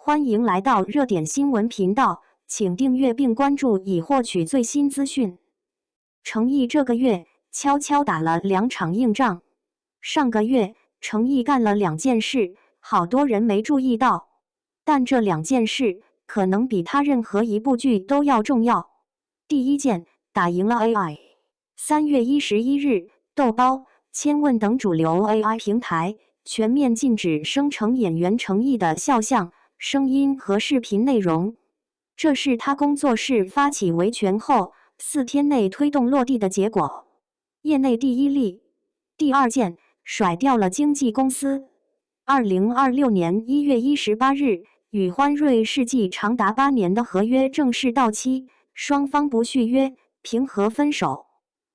欢迎来到热点新闻频道，请订阅并关注以获取最新资讯。程毅这个月悄悄打了2场硬仗。上个月，程毅干了2件事，好多人没注意到，但这2件事可能比他任何一部剧都要重要。第一件，打赢了 AI。3月11日，豆包、千问等主流 AI 平台全面禁止生成演员程毅的肖像、声音和视频内容。这是他工作室发起维权后4天内推动落地的结果，业内第一例。第二件，甩掉了经纪公司。2026年1月18日，与欢瑞世纪长达8年的合约正式到期，双方不续约，平和分手。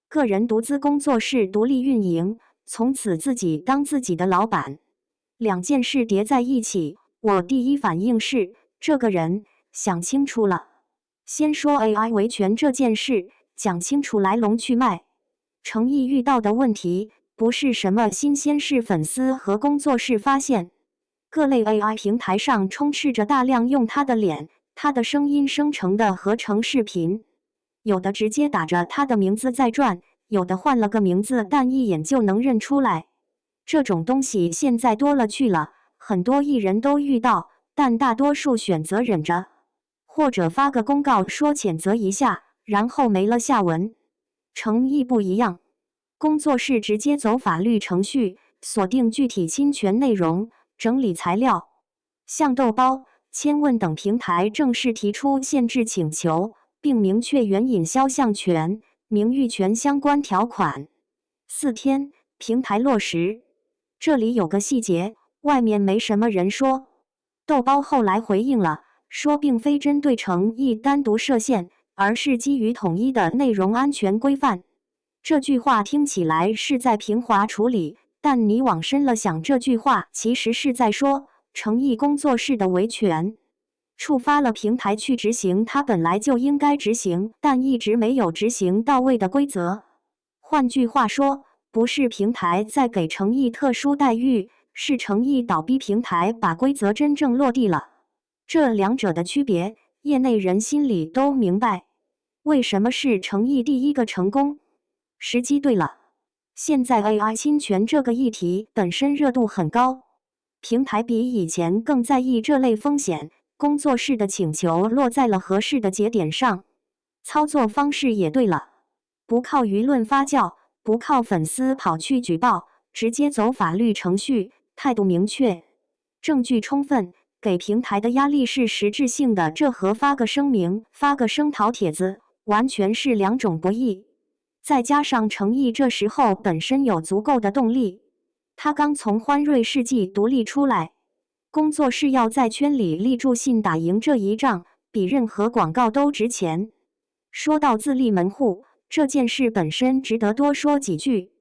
个人独资工作室独立运营，从此自己当自己的老板。2件事叠在一起，我第一反应是，这个人想清楚了。先说 AI 维权这件事，讲清楚来龙去脉。程毅遇到的问题不是什么新鲜事，粉丝和工作室发现，各类 AI 平台上充斥着大量用他的脸、他的声音生成的合成视频，有的直接打着他的名字在转，有的换了个名字，但一眼就能认出来。这种东西现在多了去了，很多艺人都遇到，但大多数选择忍着，或者发个公告说谴责一下，然后没了下文。程毅不一样，工作室直接走法律程序，锁定具体侵权内容，整理材料，向豆包、千问等平台正式提出限制请求，并明确援引肖像权、名誉权相关条款。4天，平台落实。这里有个细节，外面没什么人说。豆包后来回应了，说并非针对程毅单独设限，而是基于统一的内容安全规范。这句话听起来是在平滑处理，但你往深了想，这句话其实是在说程毅工作室的维权触发了平台去执行他本来就应该执行但一直没有执行到位的规则。换句话说，不是平台在给程毅特殊待遇，是程毅倒逼平台把规则真正落地了。这2者的区别，业内人心里都明白。为什么是程毅第一个成功？时机对了。现在 AI 侵权这个议题本身热度很高，平台比以前更在意这类风险，工作室的请求落在了合适的节点上，操作方式也对了，不靠舆论发酵，不靠粉丝跑去举报，直接走法律程序，态度明确，证据充分，给平台的压力是实质性的，这和发个声明、发个声讨帖子完全是2种博弈。再加上程毅这时候本身有足够的动力，他刚从欢瑞世纪独立出来，工作室要在圈里立住信，打赢这一仗，比任何广告都值钱。说到自立门户，这件事本身值得多说几句。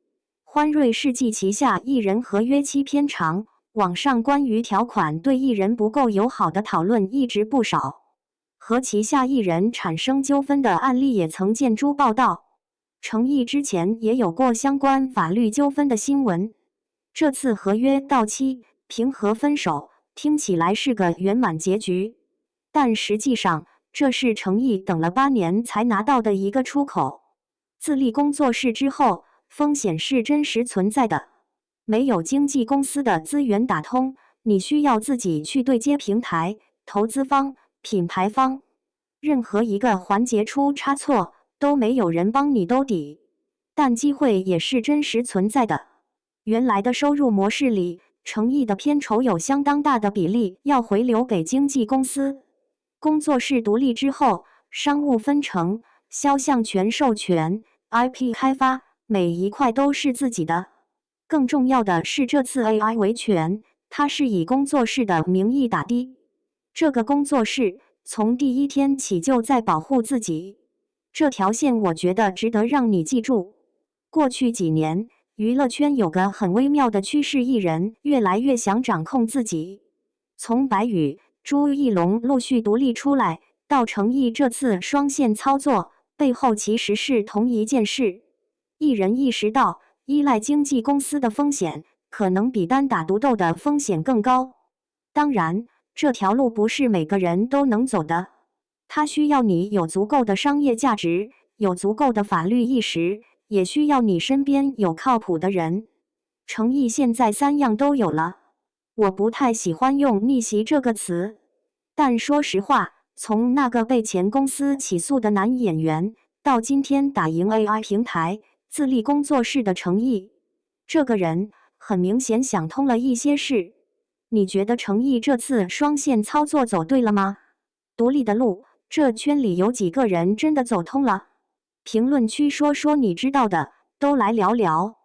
欢瑞世纪旗下艺人合约期偏长，网上关于条款对艺人不够友好的讨论一直不少，和旗下艺人产生纠纷的案例也曾见诸报道。程毅之前也有过相关法律纠纷的新闻。这次合约到期，平和分手，听起来是个圆满结局，但实际上这是程毅等了8年才拿到的一个出口。自立工作室之后，风险是真实存在的，没有经纪公司的资源打通，你需要自己去对接平台、投资方、品牌方，任何一个环节出差错，都没有人帮你兜底。但机会也是真实存在的。原来的收入模式里，程毅的片酬有相当大的比例要回流给经纪公司。工作室独立之后，商务分成、肖像权授权、IP 开发，每一块都是自己的。更重要的是，这次 AI 维权，它是以工作室的名义打的。这个工作室从第一天起就在保护自己，这条线我觉得值得让你记住。过去几年，娱乐圈有个很微妙的趋势，艺人越来越想掌控自己。从白宇、朱一龙陆续独立出来，到程毅这次双线操作，背后其实是同一件事。艺人意识到，依赖经纪公司的风险可能比单打独斗的风险更高。当然，这条路不是每个人都能走的，它需要你有足够的商业价值，有足够的法律意识，也需要你身边有靠谱的人。程毅现在3样都有了。我不太喜欢用逆袭这个词，但说实话，从那个被前公司起诉的男演员，到今天打赢 AI 平台自立工作室的程毅，这个人很明显想通了一些事。你觉得程毅这次双线操作走对了吗？独立的路，这圈里有几个人真的走通了？评论区说说你知道的，都来聊聊。